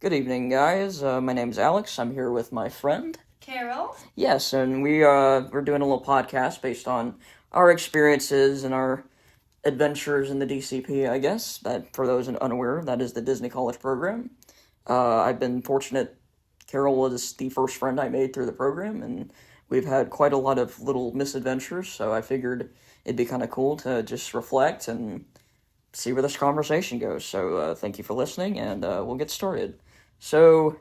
Good evening, guys. My name's Alex. I'm here with my friend. Carol? Yes, and we're doing a little podcast based on our experiences and our adventures in the DCP. I guess that for those unaware, that is the Disney College program. I've been fortunate. Carol was the first friend I made through the program, and we've had quite a lot of little misadventures. So I figured it'd be kind of cool to just reflect and see where this conversation goes. So thank you for listening, and we'll get started. So,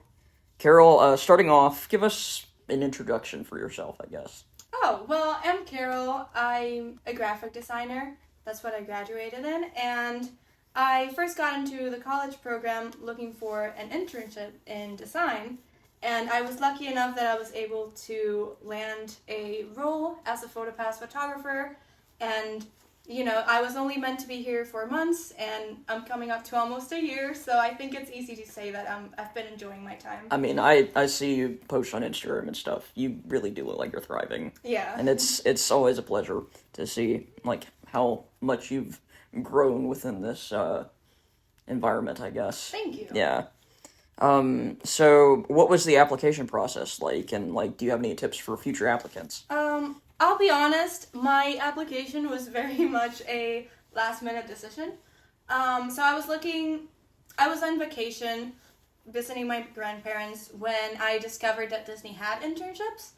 Carol, starting off, give us an introduction for yourself, I guess. Oh, well, I'm Carol. I'm a graphic designer. That's what I graduated in. And I first got into the college program looking for an internship in design. And I was lucky enough that I was able to land a role as a PhotoPass photographer. And I was only meant to be here for months, and I'm coming up to almost a year, so I think it's easy to say that I've been enjoying my time. I mean, I see you post on Instagram and stuff. You really do look like you're thriving. Yeah. And it's always a pleasure to see, like, how much you've grown within this environment, I guess. Thank you. Yeah. So what was the application process like, and, like, do you have any tips for future applicants? I'll be honest, my application was very much a last-minute decision. So I was on vacation visiting my grandparents when I discovered that Disney had internships.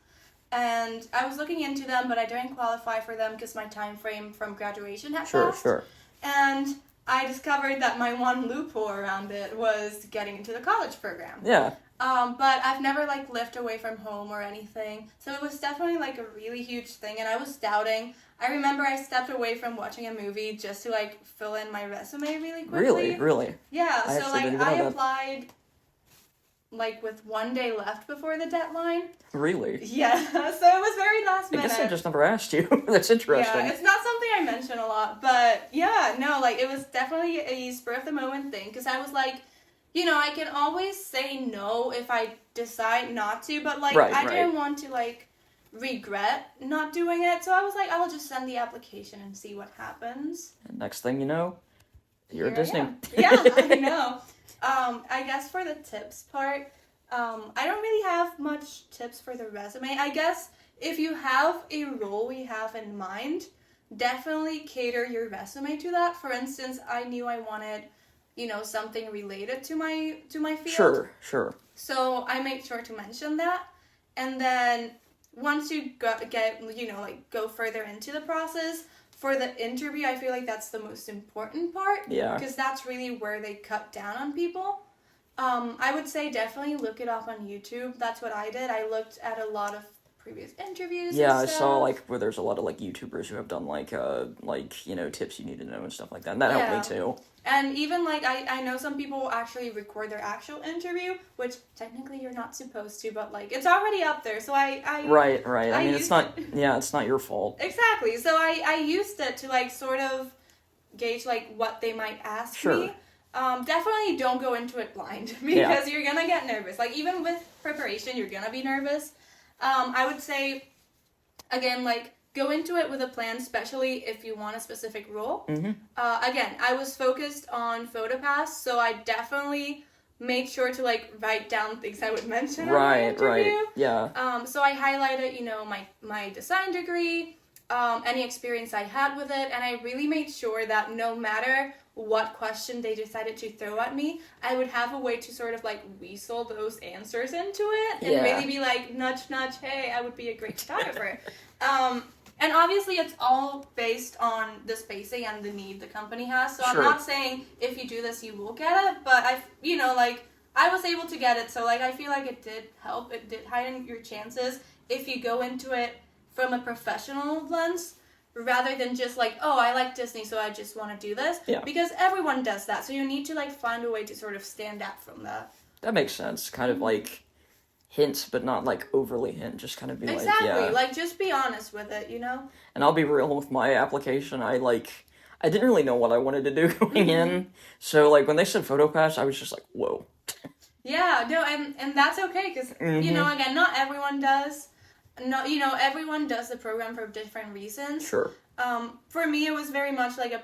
And I was looking into them, but I didn't qualify for them because my time frame from graduation had passed. Sure. And I discovered that my one loophole around it was getting into the college program. Yeah. But I've never, lived away from home or anything. So it was definitely, a really huge thing, and I was doubting. I remember I stepped away from watching a movie just to, fill in my resume really quickly. Really? Yeah, I know applied, with 1 day left before the deadline. Really? Yeah, so it was very last minute. I guess I just never asked you. That's interesting. Yeah, it's not something I mention a lot, but yeah, no, it was definitely a spur-of-the-moment thing, because I was I can always say no if I decide not to, but, I didn't want to, regret not doing it, so I was I'll just send the application and see what happens. And next thing you know, you're at Disney. Yeah, I know. I guess for the tips part, I don't really have much tips for the resume. I guess if you have a role you have in mind, definitely cater your resume to that. For instance, I knew I wanted something related to my field. Sure. So I made sure to mention that. And then once you go further into the process, for the interview, I feel like that's the most important part. Yeah. Because that's really where they cut down on people. I would say definitely look it up on YouTube. That's what I did. I looked at a lot of previous interviews. Yeah, and I stuff. saw where there's a lot of YouTubers who have done tips you need to know and stuff like that. And that helped me too. And even I know some people actually record their actual interview, which technically you're not supposed to, but it's already up there. So I Right. I mean, it's not your fault. Exactly. So I used it to sort of gauge what they might ask me. Definitely don't go into it blind because you're gonna get nervous. Even with preparation, you're gonna be nervous. I would say, again, go into it with a plan, especially if you want a specific role. Mm-hmm. Again, I was focused on PhotoPass, so I definitely made sure to write down things I would mention in my interview. Right. Yeah. So I highlighted, my design degree, any experience I had with it, and I really made sure that no matter what question they decided to throw at me, I would have a way to sort of weasel those answers into it and really be nudge, nudge, hey, I would be a great photographer. And obviously it's all based on the spacing and the need the company has. So I'm not saying if you do this you will get it, but I was able to get it, so I feel like it did help. It did heighten your chances if you go into it from a professional lens rather than just oh, I like Disney, so I just want to do this. Yeah. Because everyone does that, so you need to find a way to sort of stand out from that. That makes sense. Kind of hint, but not overly hint. Just kind of be exactly. Just be honest with it, And I'll be real with my application. I didn't really know what I wanted to do going in. So when they said PhotoPass, I was just whoa. Yeah, no, and that's okay because again, not everyone does. No, everyone does the program for different reasons. Sure. For me, it was very much a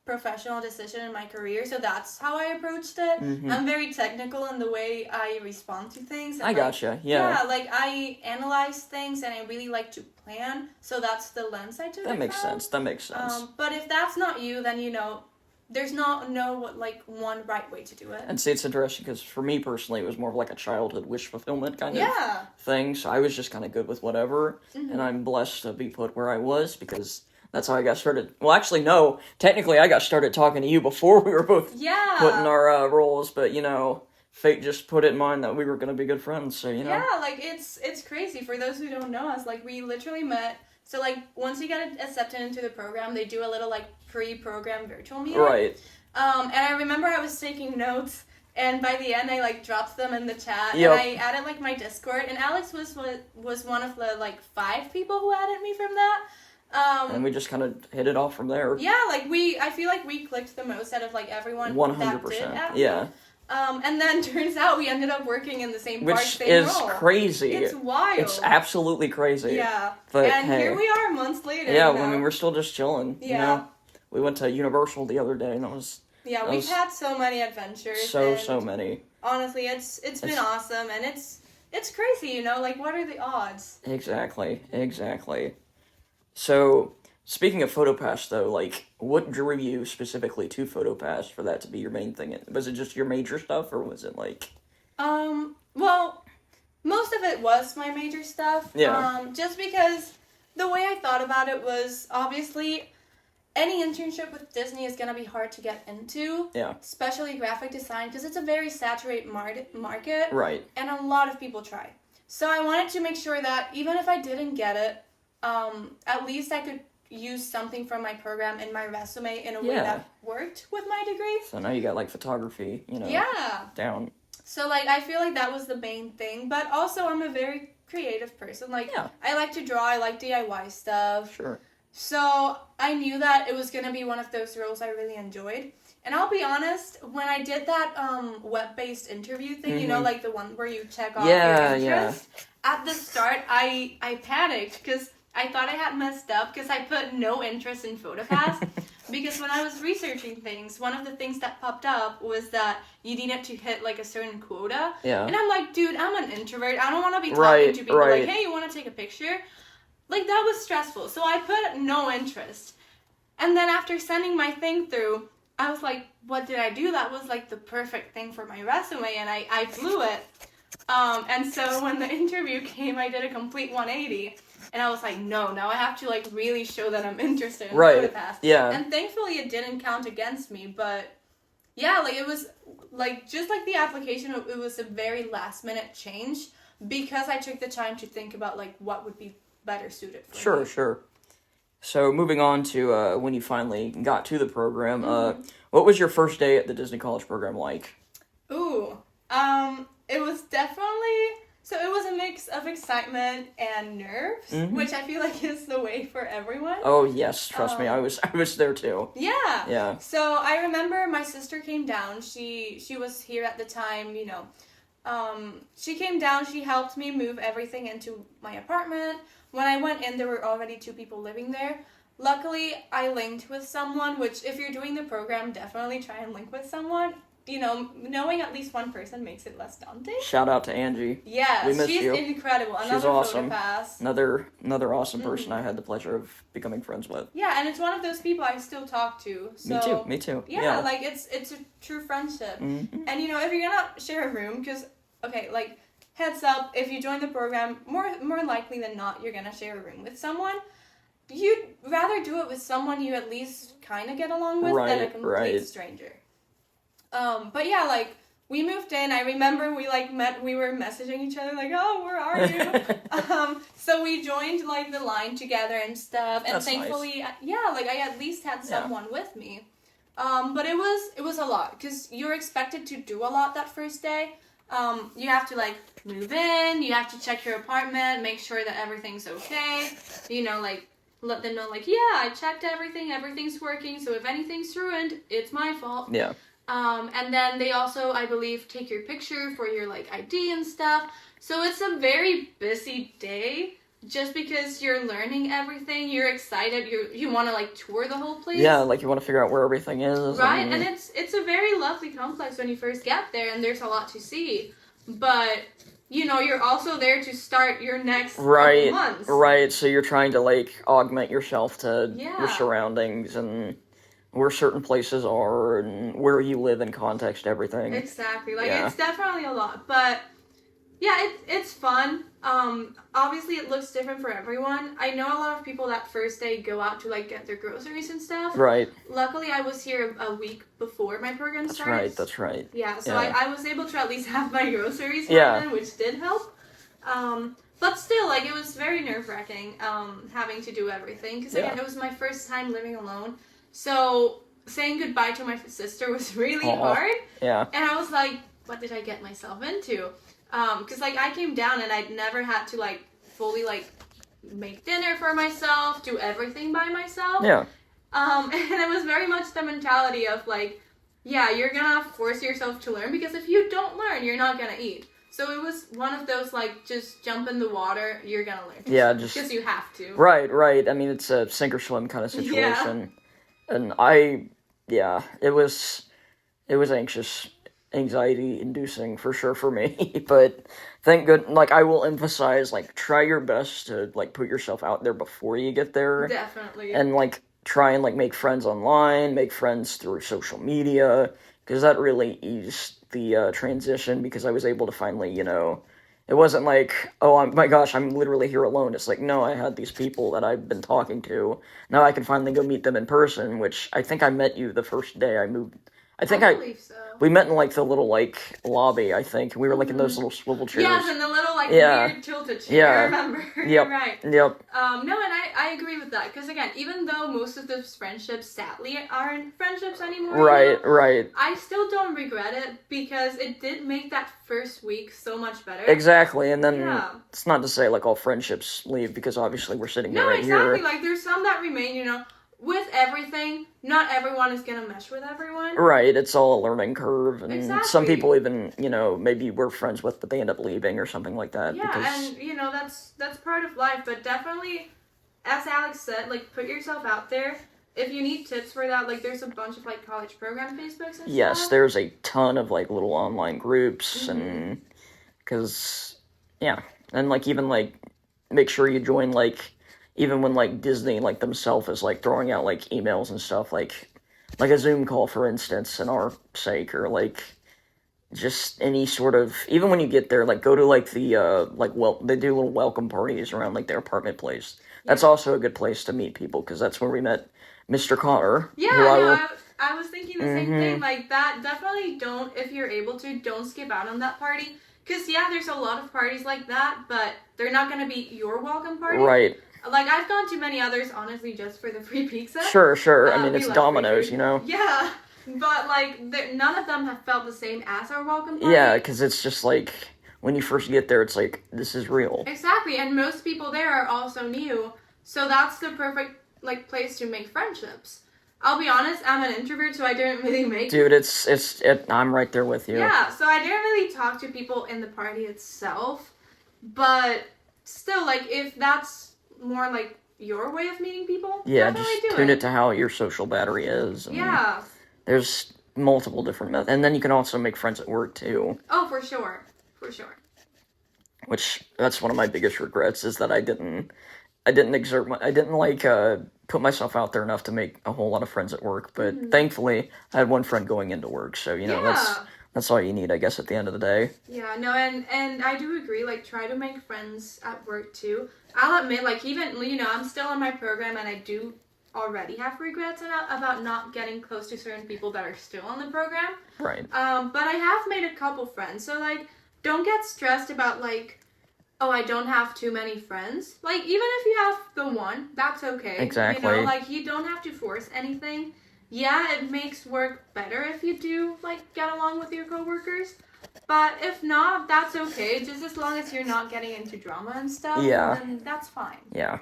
professional decision in my career, so that's how I approached it. Mm-hmm. I'm very technical in the way I respond to things. And I gotcha. Yeah. Yeah, like I analyze things and I really like to plan, so that's the lens I took. That makes sense. That makes sense. But if that's not you, then there's no like one right way to do it. And see, it's interesting because for me personally, it was more of like a childhood wish fulfillment kind of Yeah. thing. So I was just kind of good with whatever, and I'm blessed to be put where I was because that's how I got started. Well, actually, no. Technically, I got started talking to you before we were both Yeah. put in our roles, but fate just put it in mind that we were going to be good friends. So Yeah, like it's crazy. For those who don't know us, like we literally met. So like once you get accepted into the program, they do a little like pre-program virtual meeting. Right. And I remember I was taking notes, and by the end I like dropped them in the chat, Yep. and I added like my Discord, and Alex was one of the like 5 people who added me from that. And we just kind of hit it off from there. Yeah, like I feel like we clicked the most out of like everyone. 100%. Yeah. And then turns out we ended up working in the same part, Which same is role. crazy. It's wild. It's absolutely crazy. Yeah. But and hey, here we are months later. yeah, I mean, we're still just chilling. Yeah. We went to Universal the other day, and that was we've had so many adventures. so many. Honestly, it's been awesome, and it's crazy, like what are the odds? Exactly. So, speaking of PhotoPass, though, like, what drew you specifically to PhotoPass for that to be your main thing? Was it just your major stuff, or was it like... Well, most of it was my major stuff. Yeah. Just because the way I thought about it was, obviously, any internship with Disney is going to be hard to get into. Yeah. Especially graphic design, because it's a very saturated market. Right. And a lot of people try. So I wanted to make sure that even if I didn't get it, at least I could use something from my program in my resume in a way that worked with my degree. So now you got, like, photography, down. So, like, I feel like that was the main thing. But also, I'm a very creative person. Like, I like to draw. I like DIY stuff. Sure. So, I knew that it was going to be one of those roles I really enjoyed. And I'll be honest, when I did that web-based interview thing, like the one where you check off your interest, at the start, I panicked because I thought I had messed up because I put no interest in PhotoPass. Because when I was researching things, one of the things that popped up was that you needed to hit like a certain quota. Yeah. And I'm like, dude, I'm an introvert. I don't want to be talking to people like, hey, you want to take a picture? Like, that was stressful. So I put no interest. And then after sending my thing through, I was like, what did I do? That was like the perfect thing for my resume, and I blew it. And so when the interview came, I did a complete 180. And I was like, no, now I have to, like, really show that I'm interested in PhotoPass. Yeah. And thankfully it didn't count against me, but, yeah, like, it was, like, just like the application, it was a very last-minute change because I took the time to think about, like, what would be better suited for me. Sure. So, moving on to when you finally got to the program, what was your first day at the Disney College program like? Ooh, it was definitely... So it was a mix of excitement and nerves, which I feel like is the way for everyone. Oh yes, trust me, I was there too. Yeah. So I remember my sister came down. She was here at the time, she came down, she helped me move everything into my apartment. When I went in, there were already 2 people living there. Luckily, I linked with someone, which if you're doing the program, definitely try and link with someone. Knowing at least one person makes it less daunting. Shout out to Angie. Yes, we miss she's you. Incredible. She's awesome. PhotoPass. Another awesome person I had the pleasure of becoming friends with. Yeah, and it's one of those people I still talk to. So, Me too. Yeah, like it's a true friendship. Mm-hmm. And if you're gonna share a room, because like heads up, if you join the program, more likely than not, you're gonna share a room with someone. You'd rather do it with someone you at least kind of get along with than a complete stranger. But yeah, like, we moved in, I remember we, like, we were messaging each other, like, oh, where are you? So we joined, like, the line together and stuff, and that's thankfully, nice. like, I at least had someone with me. But it was a lot, because you're expected to do a lot that first day. You have to, like, move in, you have to check your apartment, make sure that everything's okay, like, let them know, like, yeah, I checked everything's working, so if anything's ruined, it's my fault. Yeah. And then they also, I believe, take your picture for your, like, ID and stuff. So it's a very busy day. just because you're learning everything, you're excited, you want to like tour the whole place. Yeah, like you want to figure out where everything is. Right, and it's a very lovely complex when you first get there, and there's a lot to see. But you're also there to start your next couple months. Right, so you're trying to like augment yourself to Yeah. your surroundings and where certain places are and where you live in context to everything. Exactly. Like, it's definitely a lot. But, yeah, it's fun. Obviously, it looks different for everyone. I know a lot of people that first day go out to, like, get their groceries and stuff. Right. Luckily, I was here a week before my program started. That's right. Yeah, so I was able to at least have my groceries by then, which did help. But still, like, it was very nerve-wracking having to do everything. Because, again, it was my first time living alone. So, saying goodbye to my sister was really hard. Yeah. And I was like, what did I get myself into? Because, like, I came down and I'd never had to, like, fully, like, make dinner for myself, do everything by myself. Yeah. And it was very much the mentality of, like, yeah, you're gonna force yourself to learn, because if you don't learn, you're not gonna eat. So it was one of those, like, just jump in the water, you're gonna learn. Yeah, just... Because you have to. Right. I mean, it's a sink or swim kind of situation. Yeah. And it was anxiety-inducing for sure for me, but thank good, like, I will emphasize, like, try your best to, like, put yourself out there before you get there. Definitely. And, like, try and, like, make friends online, make friends through social media, because that really eased the transition, because I was able to finally, it wasn't like, oh my gosh, I'm literally here alone. It's like, no, I had these people that I've been talking to. Now I can finally go meet them in person, which I think I met you the first day I moved. I believe so. We met in, like, the little, like, lobby, I think. We were, like, in those little swivel chairs. Yes, and the little, like, weird tilted chair, I remember. Yep. You're right. Yep. No, and I agree with that. Because, again, even though most of those friendships, sadly, aren't friendships anymore. Right. I still don't regret it, because it did make that first week so much better. Exactly, and then it's not to say, like, all friendships leave, because obviously we're sitting here right here. No, exactly. Like, there's some that remain, With everything, not everyone is going to mesh with everyone. Right, it's all a learning curve, and some Exactly. people even, maybe we're friends with, but they end up leaving or something like that. Yeah, and, that's part of life, but definitely, as Alex said, like, put yourself out there. If you need tips for that, like, there's a bunch of, like, college program Facebooks and Yes, stuff. there's a ton of, like, little online groups, and, because, and, like, even, like, make sure you join, like, even when, like, Disney, like, themselves is, like, throwing out, like, emails and stuff, like a Zoom call, for instance, in our sake, or, like, just any sort of, even when you get there, like, go to, like, the, they do little welcome parties around, like, their apartment place. That's also a good place to meet people, because that's where we met Mr. Connor. Yeah, I was thinking the same thing, like, that, definitely if you're able to, don't skip out on that party, because, there's a lot of parties like that, but they're not going to be your welcome party. Right. Like, I've gone to many others, honestly, just for the free pizza. Sure. I mean, it's Domino's, Yeah, but, like, none of them have felt the same as our welcome party. Yeah, because it's just, like, when you first get there, it's like, this is real. Exactly, and most people there are also new, so that's the perfect, like, place to make friendships. I'll be honest, I'm an introvert, so I didn't really make... Dude, I'm right there with you. Yeah, so I didn't really talk to people in the party itself, but still, like, if that's more like your way of meeting people, definitely just tune it to how your social battery is. And there's multiple different methods, and then you can also make friends at work too. Oh, for sure. Which, that's one of my biggest regrets, is that I didn't put myself out there enough to make a whole lot of friends at work, but thankfully I had one friend going into work, so that's all you need, I guess, at the end of the day. Yeah, no, and I do agree, like, try to make friends at work too. I'll admit, like, even, I'm still in my program, and I do already have regrets about not getting close to certain people that are still on the program. Right. But I have made a couple friends, so, like, don't get stressed about, like, oh, I don't have too many friends. Like, even if you have the one, that's okay. Exactly. Like, you don't have to force anything. Yeah, it makes work better if you do, like, get along with your coworkers. But if not, that's okay. Just as long as you're not getting into drama and stuff, then that's fine. Yeah.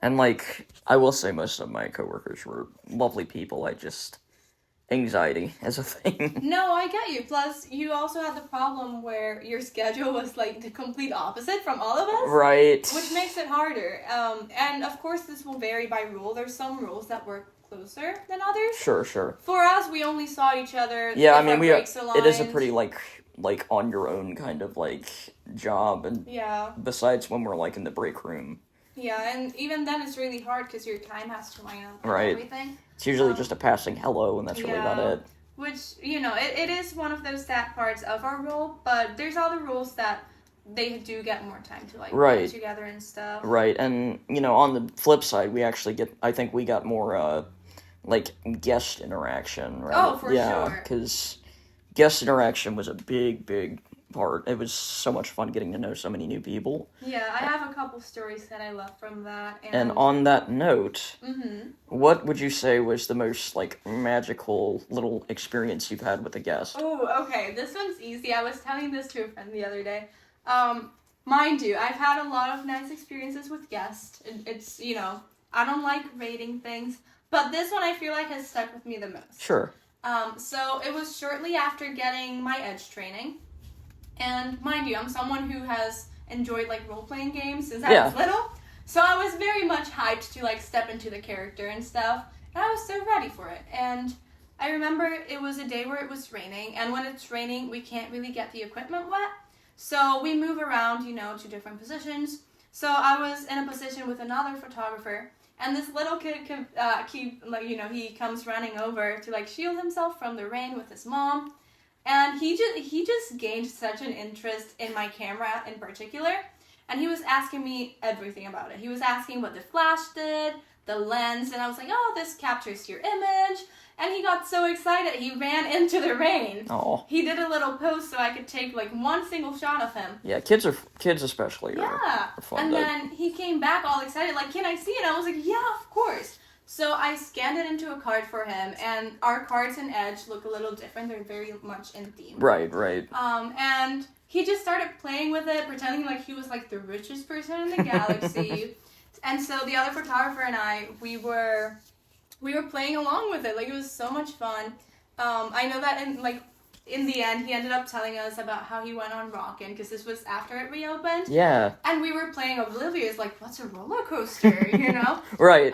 And, like, I will say most of my coworkers were lovely people. I just, anxiety as a thing. No, I get you. Plus, you also had the problem where your schedule was like the complete opposite from all of us. Right. Which makes it harder. And of course, this will vary by rule. There's some rules that work closer than others. Sure. For us, we only saw each other. Yeah, I if mean, our breaks aligned. it is a pretty, like on your own kind of, like, job, and Yeah. besides when we're, like, in the break room. Yeah, and even then it's really hard because your time has to line up and Right. everything. It's usually just a passing hello, and that's really about it. Which, it is one of those sad parts of our role, but there's other rules that they do get more time to, like, Right. get together and stuff. Right, and, on the flip side, I think we got more, like, guest interaction, right? Oh, for yeah, sure. because guest interaction was a big, big part. It was so much fun getting to know so many new people. Yeah, I have a couple stories that I love from that. And on that note, Mm-hmm. what would you say was the most, like, magical little experience you've had with a guest? Oh, okay, this one's easy. I was telling this to a friend the other day. Mind you, I've had a lot of nice experiences with guests. It's, I don't like rating things, but this one I feel like has stuck with me the most. Sure. So it was shortly after getting my Edge training. And mind you, I'm someone who has enjoyed, like, role-playing games since I was little. So I was very much hyped to, like, step into the character and stuff. And I was so ready for it. And I remember it was a day where it was raining. And when it's raining, we can't really get the equipment wet. So we move around, to different positions. So I was in a position with another photographer. And this little kid he comes running over to, like, shield himself from the rain with his mom. And he just gained such an interest in my camera in particular. And he was asking me everything about it. He was asking what the flash did, the lens, and I was like, oh, this captures your image. And he got so excited, he ran into the rain. Oh. He did a little pose so I could take, like, one single shot of him. Yeah, kids especially are fun. And then he came back all excited, like, can I see it? I was like, yeah, of course. So I scanned it into a card for him, and our cards in Edge look a little different. They're very much in theme. Right. And he just started playing with it, pretending like he was, like, the richest person in the galaxy. And so the other photographer and I, we were playing along with it. Like, it was so much fun. I know that in the end, he ended up telling us about how he went on Rockin', because this was after it reopened. Yeah. And we were playing oblivious, like, what's a roller coaster, Right.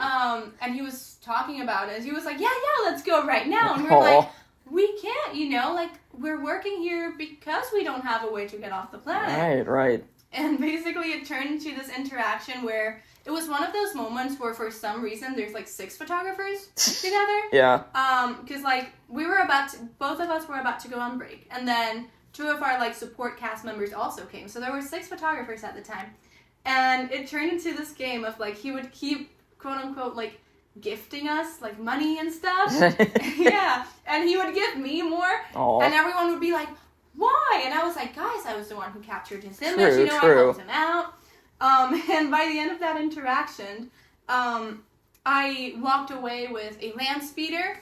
And he was talking about it. He was like, yeah, let's go right now. And we were like, we can't, like, we're working here because we don't have a way to get off the planet. Right. And basically it turned into this interaction where it was one of those moments where for some reason there's, like, 6 photographers together. Yeah. Because, like, both of us were about to go on break. And then 2 of our, like, support cast members also came. So there were 6 photographers at the time. And it turned into this game of, like, he would keep, quote unquote, like, gifting us, like, money and stuff. Yeah. And he would give me more. Aww. And everyone would be like, why? And I was like, guys, I was the one who captured his image. True. I helped him out. And by the end of that interaction, I walked away with a land speeder.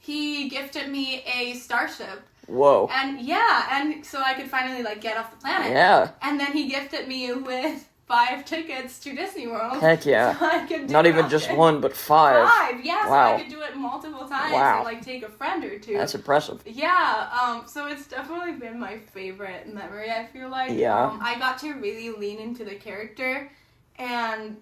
He gifted me a starship. Whoa. And so I could finally, like, get off the planet. Yeah. And then he gifted me with 5 tickets to Disney World. Heck yeah. So I could do Not even just 1, but 5. 5, yeah. Wow. So I could do it multiple times Wow. and, like, take a friend or 2. That's impressive. Yeah, so it's definitely been my favorite memory, I feel like. Yeah. I got to really lean into the character and,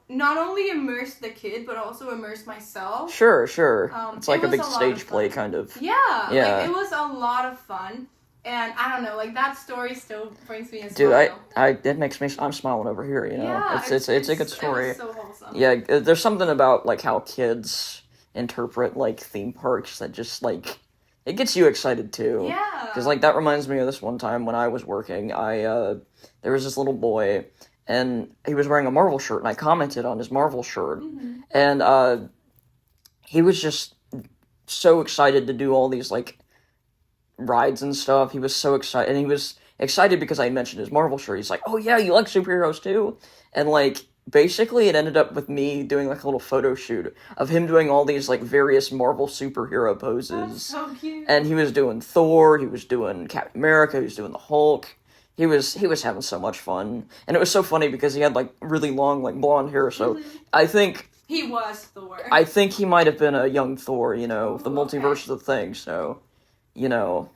not only immerse the kid, but also immerse myself. Sure. It's like it a big was a lot stage of play, fun. kind of. Yeah. Yeah. Like, it was a lot of fun. And I don't know, like, that story still brings me a Dude, smile. it makes me, I'm smiling over here, Yeah, It's a good story. It was so wholesome. Yeah, there's something about, like, how kids interpret, like, theme parks that just, like, it gets you excited, too. Yeah. Because, like, that reminds me of this one time when I was working. There was this little boy, and he was wearing a Marvel shirt, and I commented on his Marvel shirt. Mm-hmm. And, he was just so excited to do all these, like, rides and stuff. He was so excited, and he was excited because I mentioned his Marvel shirt. He's like, oh yeah, you like superheroes too? And, like, basically it ended up with me doing, like, a little photo shoot of him doing all these, like, various Marvel superhero poses. That's so cute. And he was doing Thor, he was doing Captain America, he was doing the Hulk. He was having so much fun. And it was so funny because he had, like, really long, like, blonde hair, so I think He was Thor. I think he might have been a young Thor, the Ooh, multiverse okay. of the thing, so, you know,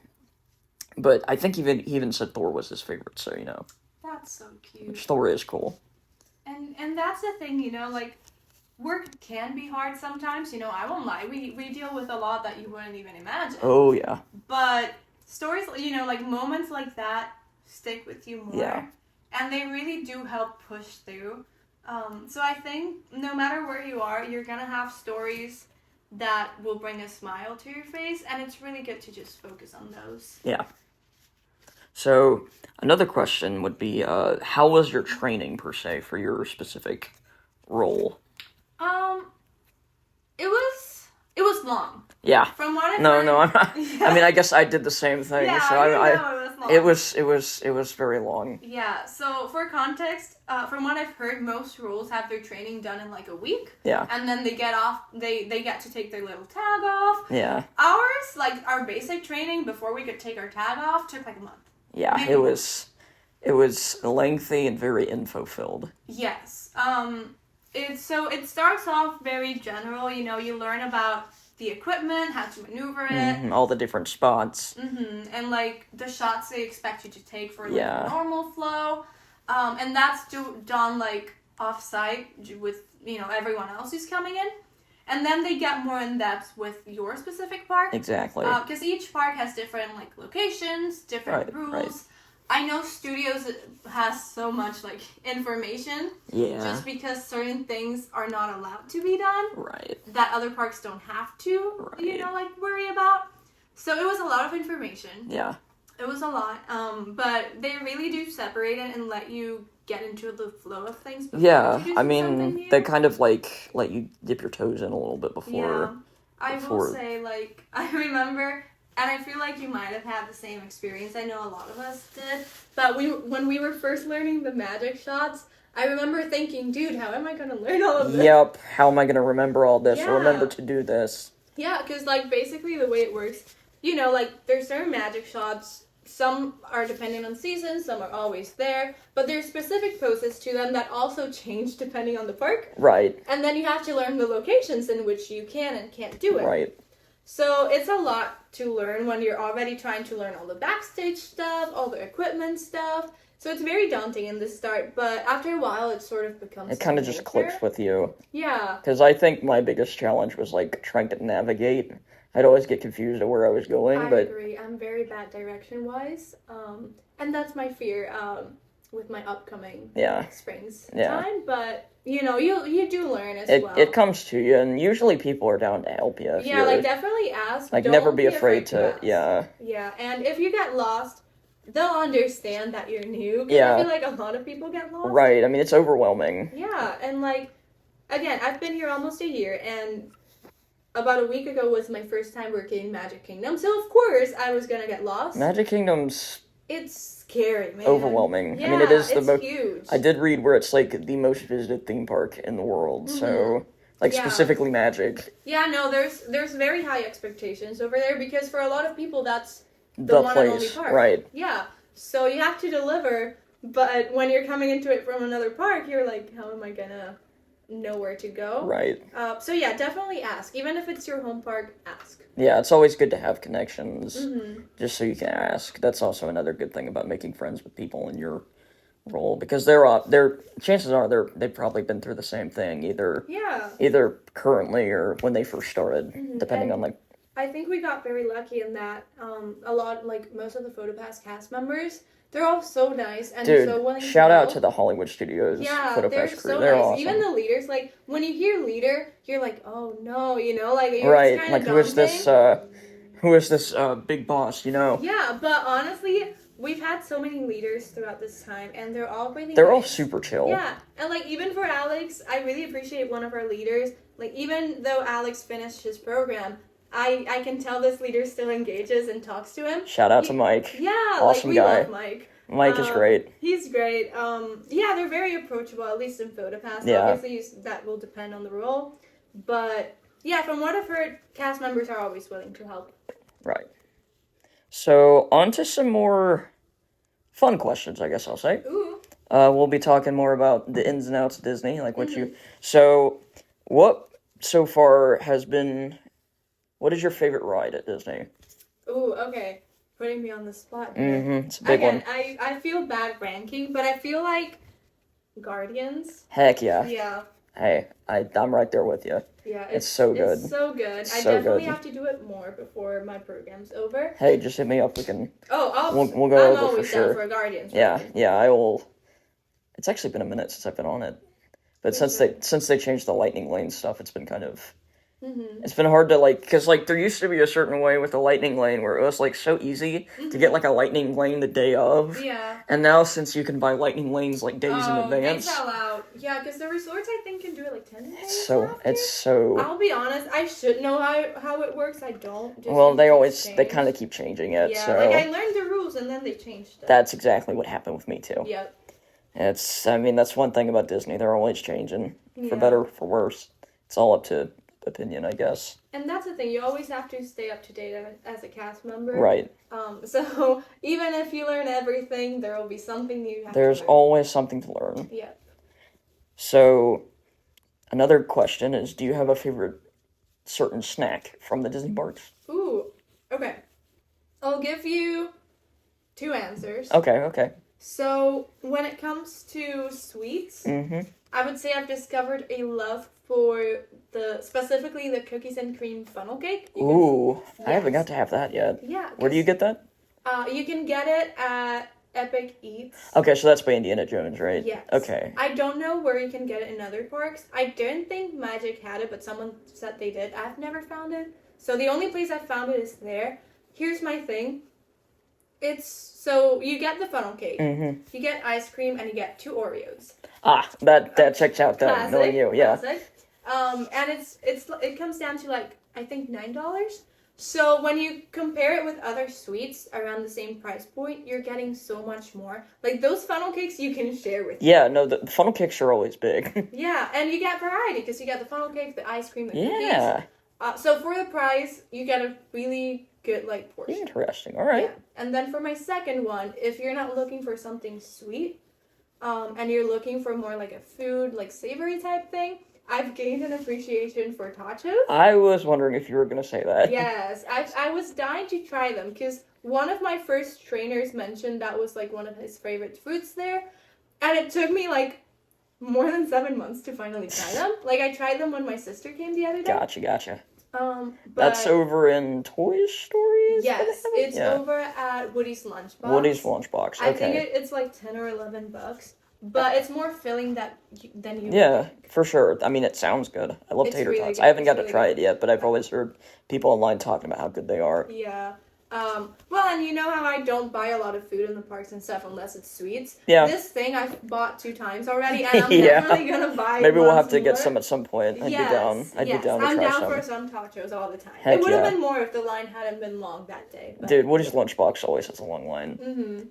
but I think he even said Thor was his favorite, so, That's so cute. which Thor is cool. And that's the thing, like work can be hard sometimes. I won't lie. We deal with a lot that you wouldn't even imagine. Oh, yeah. But stories, like moments like that stick with you more. Yeah. And they really do help push through. So I think no matter where you are, you're going to have stories that will bring a smile to your face. And it's really good to just focus on those. Yeah. So, another question would be, how was your training, per se, for your specific role? It was long. Yeah. From what I've No, heard, no, I'm not. Yeah. I mean, I guess I did the same thing. Yeah, so it was long. It was very long. Yeah. So for context, from what I've heard, most roles have their training done in like a week. Yeah. And then they get off. They get to take their little tag off. Yeah. Ours, like our basic training before we could take our tag off, took like a month. Yeah. Maybe. It was lengthy and very info filled. Yes. It starts off very general. You learn about the equipment, how to maneuver it, All the different spots. and like the shots they expect you to take for like Yeah. a normal flow, and that's done like off site with everyone else who's coming in, and then they get more in depth with your specific park. Exactly. Because each park has different like locations, different rules. Right. I know studios has so much like information. Yeah. Just because certain things are not allowed to be done. Right. That other parks don't have to, Right. worry about. So it was a lot of information. Yeah. It was a lot. But they really do separate it and let you get into the flow of things. Yeah. You do I something mean, new. they kind of like let you dip your toes in a little bit before. Yeah. I will say, like, I remember, and I feel like you might have had the same experience. I know a lot of us did. But when we were first learning the magic shots, I remember thinking, dude, how am I going to learn all of this? Yep. How am I going to remember all this? Yeah. Or remember to do this? Yeah, because, like, basically the way it works, like, there's certain magic shots. Some are depending on season, some are always there. But there's specific poses to them that also change depending on the park. Right. And then you have to learn the locations in which you can and can't do it. Right. So it's a lot to learn when you're already trying to learn all the backstage stuff, all the equipment stuff. So it's very daunting in the start, but after a while it sort of becomes It kind of just clicks with you. Yeah. Because I think my biggest challenge was, like, trying to navigate. I'd always get confused at where I was going, I but... agree. I'm very bad direction-wise. And that's my fear with my upcoming springs time. But, you do learn as well. It comes to you, and usually people are down to help you. Yeah, like, definitely ask. Like, Don't never be afraid to ask. Yeah. Yeah, and if you get lost, they'll understand that you're new. Yeah. I feel like a lot of people get lost. Right, I mean, it's overwhelming. Yeah, and, like, again, I've been here almost a year, and about a week ago was my first time working in Magic Kingdom, so of course I was gonna get lost. Magic Kingdom's... It's scary, man. Overwhelming. Yeah, I mean, it is the most... huge. I did read where it's, like, the most visited theme park in the world, so... Like, specifically Magic. Yeah, no, there's very high expectations over there, because for a lot of people, that's the one place, and only park. Right. Yeah, so you have to deliver, but when you're coming into it from another park, you're like, how am I gonna know where to go? Right. So yeah, definitely ask. Even if it's your home park, ask. Yeah, it's always good to have connections, just so you can ask. That's also another good thing about making friends with people in your role, because chances are they've probably been through the same thing, either currently or when they first started, depending on, like... I think we got very lucky in that a lot, like, most of the PhotoPass cast members, they're all so nice and so willing to shout out help. to the Hollywood Studios PhotoPass they're crew. so They're nice. awesome. Even the leaders, like, when you hear leader, you're like, oh no, like, you're right, kind like, of who is this big boss, Yeah, but honestly, we've had so many leaders throughout this time, and they're all really They're nice. all super chill. Yeah, and, like, even for Alex, I really appreciate one of our leaders. Like, even though Alex finished his program, I can tell this leader still engages and talks to him. Shout out to Mike. Yeah, awesome we guy. love Mike. Mike is great. He's great. Yeah, they're very approachable, at least in PhotoPass. Yeah. Obviously, that will depend on the role. But, yeah, from what I've heard, cast members are always willing to help. Right. So, on to some more fun questions, I guess I'll say. Ooh. We'll be talking more about the ins and outs of Disney, like what you... So, what so far has been, what is your favorite ride at Disney? Ooh, okay. Putting me on the spot here. It's a big one. Again, I feel bad ranking, but I feel like Guardians. Heck yeah. Yeah. Hey, I'm right there with you. Yeah, it's so good. It's so good. It's I so definitely good. have to do it more before my program's over. Hey, just hit me up. We can. We'll go I'm over always for sure. down for Guardians. Yeah, Right? yeah. I will. It's actually been a minute since I've been on it, but since they changed the lightning lane stuff, it's been kind of. It's been hard to because there used to be a certain way with the lightning lane where it was so easy to get a lightning lane the day of. Yeah. And now since you can buy lightning lanes days in advance. They sell out. Yeah, because the resorts I think can do it 10 days. It's so. I'll be honest, I should know how it works. I don't. Well, they kind of keep changing it. Yeah, so. I learned the rules and then they changed it. That's exactly what happened with me too. Yep. That's one thing about Disney. They're always changing, for better or for worse. It's all up to opinion, I guess. And that's the thing. You always have to stay up to date as a cast member. Right. So even if you learn everything, there will be something you have There's to learn. always something to learn. Yeah. So, another question is, do you have a favorite certain snack from the Disney parks? Ooh. Okay. I'll give you 2 answers. Okay. So, when it comes to sweets, I would say I've discovered a love for specifically the cookies and cream funnel cake. Ooh, I haven't got to have that yet. Yeah. Where do you get that? You can get it at Epic Eats. Okay, so that's by Indiana Jones, right? Yes. Okay. I don't know where you can get it in other parks. I didn't think Magic had it, but someone said they did. I've never found it. So the only place I found it is there. Here's my thing. So you get the funnel cake, you get ice cream, and you get 2 Oreos. Ah, that checks out. That knowing you, yeah. Classic. And it comes down to I think $9. So when you compare it with other sweets around the same price point, you're getting so much more. Those funnel cakes you can share with. Yeah, no, the funnel cakes are always big. Yeah, and you get variety because you get the funnel cake, the ice cream, the cookies. Yeah. So for the price, you get a really good portion. Interesting. All right. Yeah. And then for my second one, if you're not looking for something sweet, and you're looking for more a food, savory type thing, I've gained an appreciation for tacos. I was wondering if you were going to say that. Yes, I was dying to try them because one of my first trainers mentioned that was one of his favorite foods there, and it took me more than 7 months to finally try them. I tried them when my sister came the other day. Gotcha. But that's over in Toy Story? Yes, it's over at Woody's Lunchbox. Woody's Lunchbox, okay. I think it's $10 or $11, but it's more filling than you Yeah, think. for sure. I mean, it sounds good. I love tater really tots. good. I haven't got It's to try really it yet, but I've always heard people online talking about how good they are. Yeah. Well, and you know how I don't buy a lot of food in the parks and stuff unless it's sweets? Yeah. This thing I've bought 2 times already, and I'm definitely going to buy Maybe we'll have to more. get some at some point. I'd be down. I'd be down to I'm try down some. for some tacos all the time. Heck it would have yeah. been more if the line hadn't been long that day. But... Dude, Woody's Lunchbox always has a long line.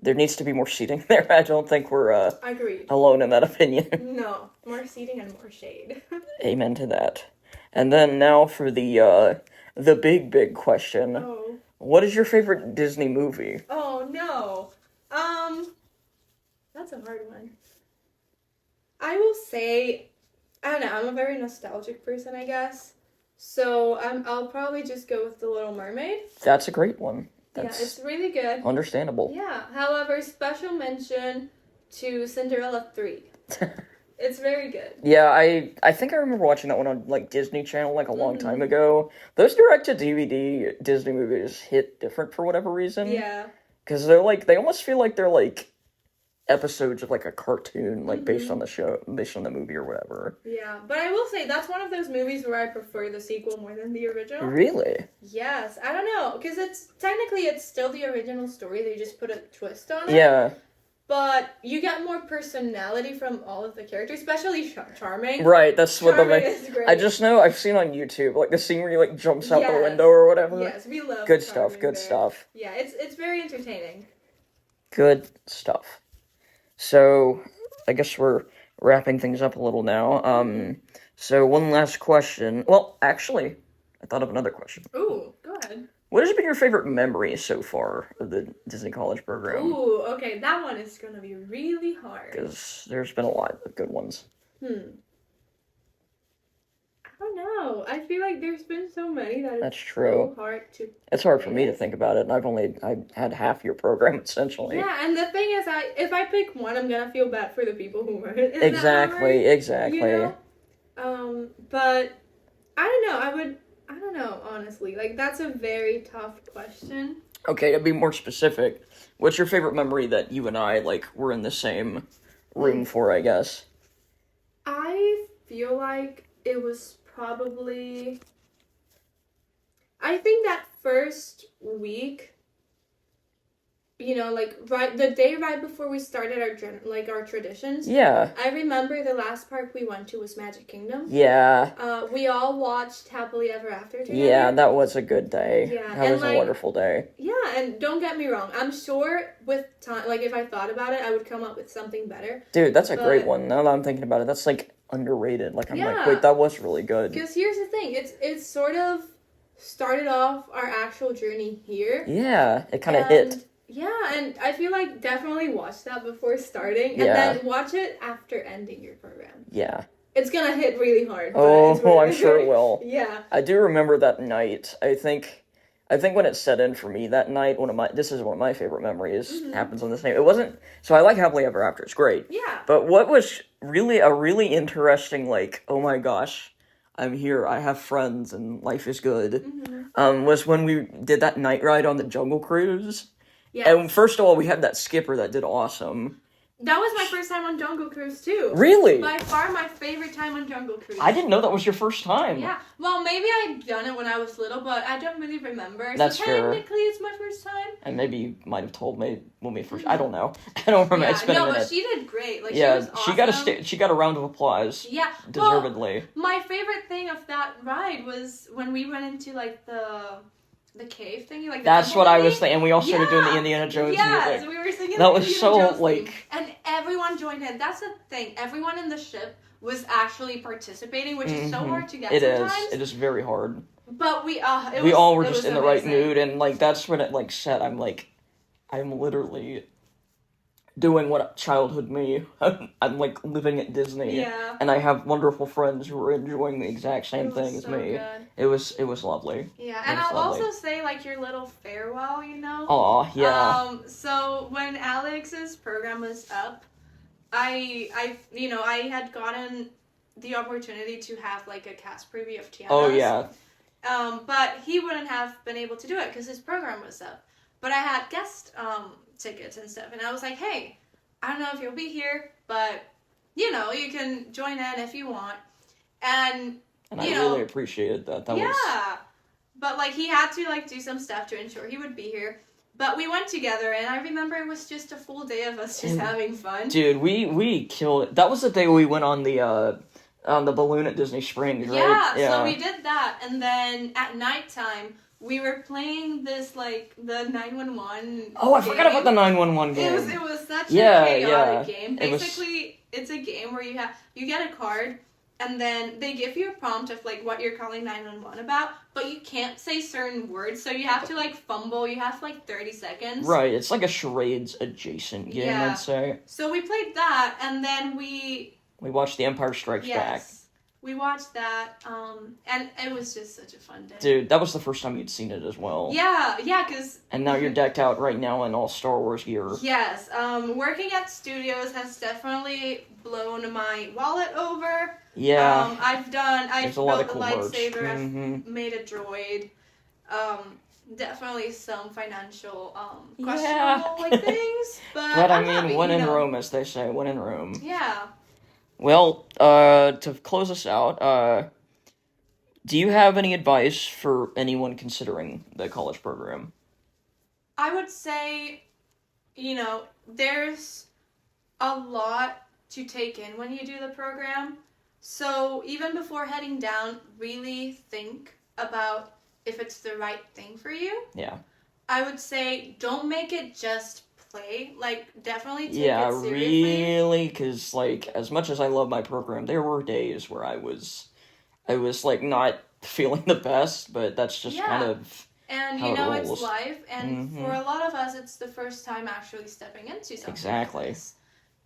There needs to be more seating there. I don't think we're Agreed. alone in that opinion. No, more seating and more shade. Amen to that. And then now for the big question. Oh. What is your favorite Disney movie? Oh no. That's a hard one. I will say, I don't know, I'm a very nostalgic person, I guess. So I'll probably just go with The Little Mermaid. That's a great one. That's it's really good. Understandable. Yeah. However, special mention to Cinderella 3. It's very good. Yeah, I think I remember watching that one on Disney Channel a long time ago. Those direct-to-DVD Disney movies hit different for whatever reason. Yeah. Because they're they almost feel like they're episodes of a cartoon, based on the show, based on the movie or whatever. Yeah, but I will say that's one of those movies where I prefer the sequel more than the original. Really? Yes, I don't know, because it's still the original story. They just put a twist on it. Yeah. But you get more personality from all of the characters, especially Charming. Right, that's what Charming is great. I just know I've seen on YouTube the scene where he jumps out the window or whatever. Yes, we love good Charming stuff. Good there. stuff. Yeah, it's very entertaining. Good stuff. So I guess we're wrapping things up a little now. So one last question. Well, actually, I thought of another question. Ooh, go ahead. What has been your favorite memory so far of the Disney College program? Ooh, okay, that one is gonna be really hard. Because there's been a lot of good ones. don't know. I feel like there's been so many that That's it's true. so hard to. It's hard for me to think about it, and I had half your program, essentially. Yeah, and the thing is, if I pick one, I'm gonna feel bad for the people who weren't in Exactly, that exactly. You know? But I don't know. I don't know, honestly. Like, that's a very tough question. Okay, to be more specific, what's your favorite memory that you and I, like, were in the same room for, I guess? I feel like it was probably... I think that first week, you know, like, the day right before we started our traditions. Yeah. I remember the last park we went to was Magic Kingdom. Yeah. We all watched Happily Ever After together. Yeah, that was a good day. Yeah. That was a wonderful day. Yeah, and don't get me wrong. I'm sure with time, like, if I thought about it, I would come up with something better. Dude, that's a great one. Now that I'm thinking about it, that's, like, underrated. Like, I'm like, wait, that was really good. Because here's the thing. It's sort of started off our actual journey here. Yeah, it kind of hit. Yeah, and I feel like definitely watch that before starting, and then watch it after ending your program. Yeah. It's gonna hit really hard. Oh, I'm sure it will. Yeah. I do remember that night. I think when it set in for me that night, this is one of my favorite memories, happens on this night. It wasn't, so I like Happily Ever After, it's great. Yeah. But what was really a really interesting, like, oh my gosh, I'm here, I have friends, and life is good, was when we did that night ride on the Jungle Cruise. Yes. And first of all, we had that skipper that did awesome. That was my first time on Jungle Cruise, too. Really? By far my favorite time on Jungle Cruise. I didn't know that was your first time. Yeah. Well, maybe I'd done it when I was little, but I don't really remember. That's so fair. Technically, it's my first time. And maybe you might have told me when we first... I don't know. I don't remember. Yeah, it's been a minute. But she did great. Like, she was awesome. She got a round of applause. Yeah. Deservedly. Well, my favorite thing of that ride was when we went into, like, the cave thingy, like that's what I was thinking, and we all started doing the Indiana Jones music. Yeah, we were singing that was so Jones like, theme. And everyone joined in. That's the thing. Everyone in the ship was actually participating, which is so hard to get. Sometimes. It is very hard. But we all were just in the right mood, and like that's when it like set. I'm literally doing what childhood me. I'm like living at Disney. Yeah. And I have wonderful friends who are enjoying the exact same thing as me. Good. It was lovely. Yeah, and I'll also say like your little farewell, you know? Aw, yeah. So when Alex's program was up, I had gotten the opportunity to have like a cast preview of Tiana's. Oh yeah. But he wouldn't have been able to do it because his program was up. But I had guest tickets and stuff, and I was like, hey, I don't know if you'll be here, but you know, you can join in if you want. And I really appreciated that. But like he had to like do some stuff to ensure he would be here. But we went together, and I remember it was just a full day of us just having fun. Dude, we killed it. That was the day we went on the balloon at Disney Springs, right? Yeah, so we did that, and then at nighttime, we were playing this, like, the 911 Oh, I forgot about the 911 game. It was such a chaotic game. Basically, it's a game where you get a card, and then they give you a prompt of, like, what you're calling 911 about, but you can't say certain words, so you have to, like, fumble. You have, like, 30 seconds. Right, it's like a charades adjacent game, I'd say. So we played that, and then we watched The Empire Strikes Back. We watched that, and it was just such a fun day. Dude, that was the first time you'd seen it as well. Yeah, because... And now you're decked out right now in all Star Wars gear. Yes, working at studios has definitely blown my wallet over. Yeah. I've built a lightsaber, mm-hmm. I've made a droid. Definitely some financial, questionable, like, things, but I mean, when in Rome, as they say, when in Rome. Yeah. Well, to close us out, do you have any advice for anyone considering the college program? I would say, there's a lot to take in when you do the program. So even before heading down, really think about if it's the right thing for you. Yeah. I would say don't make it just play. Like, definitely take it seriously. Yeah, really, because, like, as much as I love my program, there were days where I was like, not feeling the best, but that's just kind of and, how it it's rolls. life, and for a lot of us, it's the first time actually stepping into something exactly. like this.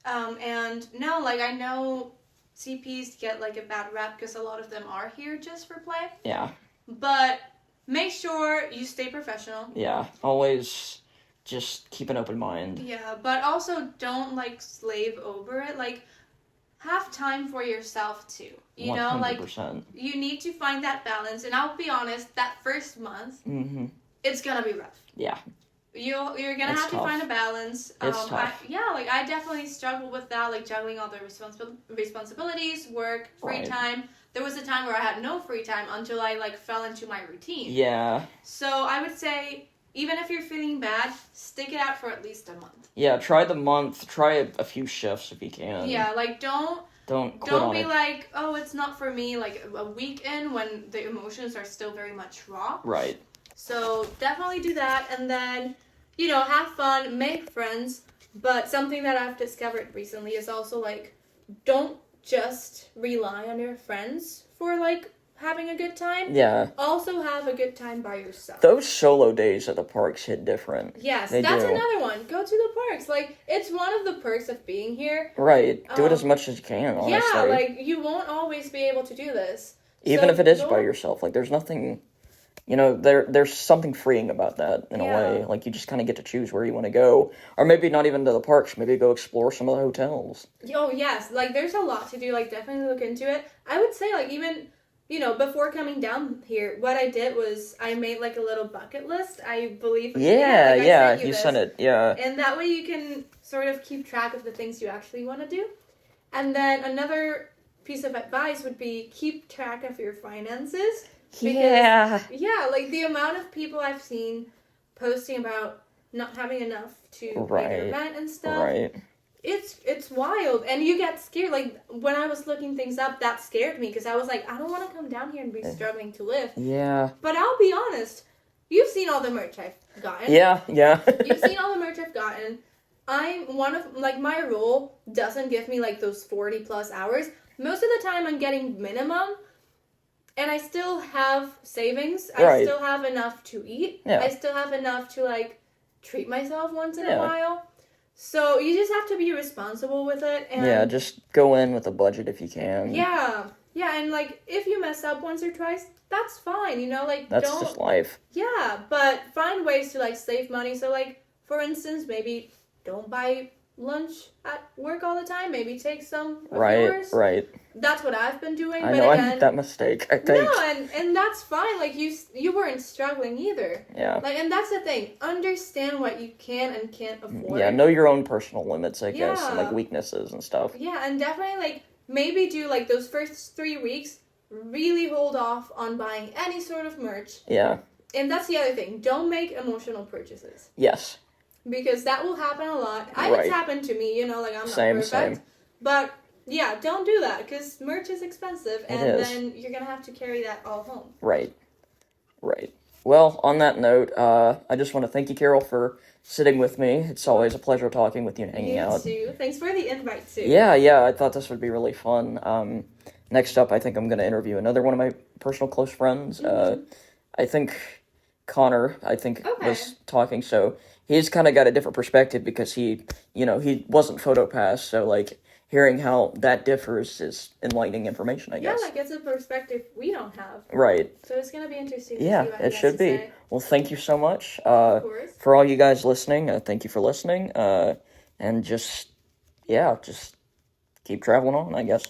And, no, like, I know CPs get like a bad rap because a lot of them are here just for play. Yeah. But make sure you stay professional. Yeah. Always just keep an open mind. Yeah, but also don't like slave over it. Like, have time for yourself too. You know, like 100%. you need to find that balance. And I'll be honest, that first month, it's gonna be rough. Yeah. You're gonna It's have tough. to find a balance. It's tough. I definitely struggled with that, like juggling all the responsibilities, work, free time. There was a time where I had no free time until I like fell into my routine. Yeah. So I would say, even if you're feeling bad, stick it out for at least a month. Yeah, try the month. Try a few shifts if you can. Yeah, like don't quit on be it. like, oh, it's not for me, like a week in when the emotions are still very much raw. Right. So definitely do that, and then, you know, have fun, make friends. But something that I've discovered recently is also like, don't just rely on your friends for like having a good time. Yeah. Also have a good time by yourself. Those solo days at the parks hit different. Yes, They that's do. another one. Go to the parks. Like, it's one of the perks of being here. Right. Do it as much as you can, honestly. Yeah, like, you won't always be able to do this. Even So if it is don't- by yourself. Like, there's nothing... You know, there's something freeing about that, in a way. Like, you just kind of get to choose where you want to go. Or maybe not even to the parks. Maybe go explore some of the hotels. Oh, yes. Like, there's a lot to do. Like, definitely look into it. I would say, like, even... You know, before coming down here, what I did was I made, like, a little bucket list, I believe. Yeah, like, yeah, I sent you this. sent it, yeah. And that way you can sort of keep track of the things you actually want to do. And then another piece of advice would be keep track of your finances. Yeah. Yeah, like, the amount of people I've seen posting about not having enough to pay their rent and stuff. Right. It's wild, and you get scared. Like, when I was looking things up, that scared me, because I was like, I don't want to come down here and be struggling to live. Yeah. But I'll be honest, you've seen all the merch I've gotten. Yeah, yeah. You've seen all the merch I've gotten. I'm one of, like, my role doesn't give me, like, those 40 plus hours. Most of the time I'm getting minimum, and I still have savings. I Right. still have enough to eat. Yeah. I still have enough to, like, treat myself once in a while. So you just have to be responsible with it. And Yeah, just go in with a budget if you can. Yeah, and, like, if you mess up once or twice, that's fine, you know? Like, That's don't... just life. Yeah, but find ways to, like, save money. So, like, for instance, maybe don't buy lunch at work all the time. Maybe take some of yours. Right. That's what I've been doing. I but know, I again, made that mistake, I think. no, and that's fine. Like, you weren't struggling either. Yeah. Like, and that's the thing. Understand what you can and can't afford. Yeah, know your own personal limits, I guess, and, Yeah. like, weaknesses and stuff. Yeah, and definitely, like, maybe do, like, those first 3 weeks, really hold off on buying any sort of merch. Yeah. And that's the other thing. Don't make emotional purchases. Yes. Because that will happen a lot. Right. It's happened to me, you know, like, I'm not Same. perfect. But, yeah, don't do that, because merch is expensive, and is. then you're going to have to carry that all home. Right. Well, on that note, I just want to thank you, Carol, for sitting with me. It's always a pleasure talking with you and hanging out. You too. Thanks for the invite, too. Yeah, I thought this would be really fun. Next up, I think I'm going to interview another one of my personal close friends. I think Connor, was talking, so he's kind of got a different perspective because he wasn't PhotoPass, so, like, hearing how that differs is enlightening information, I guess. Yeah, like, it's a perspective we don't have. Right. So it's going to be interesting to Yeah, see what he it has should to be. say. Well, thank you so much. Of course. For all you guys listening, thank you for listening. And just keep traveling on, I guess.